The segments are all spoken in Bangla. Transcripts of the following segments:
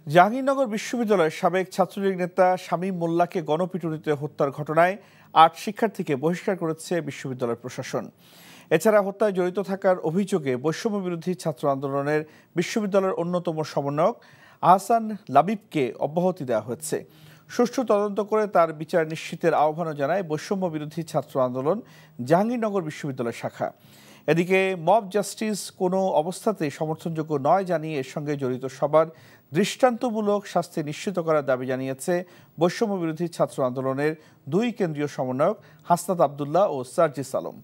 জাহাঙ্গীরনগর বিশ্ববিদ্যালয়ের সাবেক ছাত্রলীগ নেতা শামীম মোল্লাকে গণপিটুনিতে হত্যার ঘটনায় ৮ শিক্ষার্থীকে বহিষ্কার করেছে বিশ্ববিদ্যালয় প্রশাসন। এছাড়া হত্যায় জড়িত থাকার অভিযোগে বৈষম্য বিরোধী ছাত্র আন্দোলনের বিশ্ববিদ্যালয়ের অন্যতম সমন্বয়ক আহসান লাবিবকে অব্যাহতি দেওয়া হয়েছে। সুষ্ঠু তদন্ত করে তার বিচার নিশ্চিতের আহ্বানও জানায় বৈষম্য বিরোধী ছাত্র আন্দোলন জাহাঙ্গীরনগর বিশ্ববিদ্যালয় শাখা। এদিকে মব জাস্টিস কোনো অবস্থাতেই সমর্থনযোগ্য নয় জানিয়ে এর সঙ্গে জড়িত সবার দৃষ্টান্তমূলক শাস্তি নিশ্চিত করার দাবি জানিয়েছে বৈষম্য বিরোধী ছাত্র আন্দোলনের দুই কেন্দ্রীয় সমন্বয়ক হাসনাত আবদুল্লাহ ও সার্জিস আলম।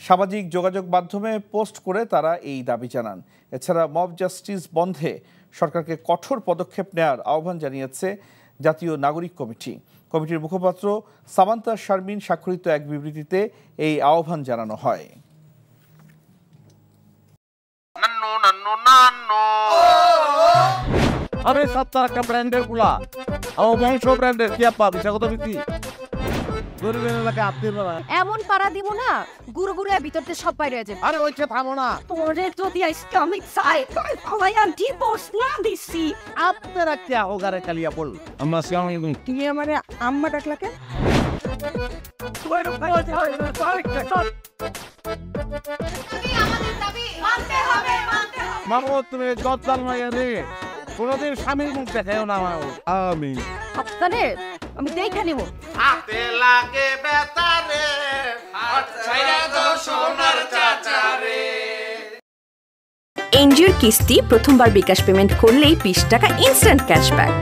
সামাজিক যোগাযোগ মাধ্যমে পোস্ট করে তারা এই দাবি জানান। এছাড়া মব জাস্টিস বন্ধে সরকারকে কঠোর পদক্ষেপ নেওয়ার আহ্বান জানিয়েছে জাতীয় নাগরিক কমিটি। কমিটির মুখপাত্র সামান্তা শারমিন স্বাক্ষরিত এক বিবৃতিতে এই আহ্বান জানানো হয়। আরে সপ্তাহ একটা ব্র্যান্ডের গুলা আমার বংশ ব্র্যান্ডের কি আপা বিষাগত বিক্রি গরিবের এলাকায় আপনি এমন পাড়া দিব না গুরু গুরু ভিতরতে সব বাইরে যাবে। আরে ওইটা থামো না তোরে যদি ইসলামিক সাইড সবাই আমি ডিভোর্স না দিছি আপনারা কি হোগারে কালিয়া বল আমরা সিয়ামি তুমি আমারে আম্মা ডাকলাকে মামো তুমি গদ্দাল মাইয়া রে কোনদিন স্বামীর মুখ দেখাও না আমার আমি আপনারে আমি দেখে নিব হাতে লাগে বেতারে হাত ছাইরা দাও সোনার চাচারে। এনজিওর কিস্তি প্রথমবার বিকাশ পেমেন্ট করলেই 20 টাকা ইনস্ট্যান্ট ক্যাশব্যাক।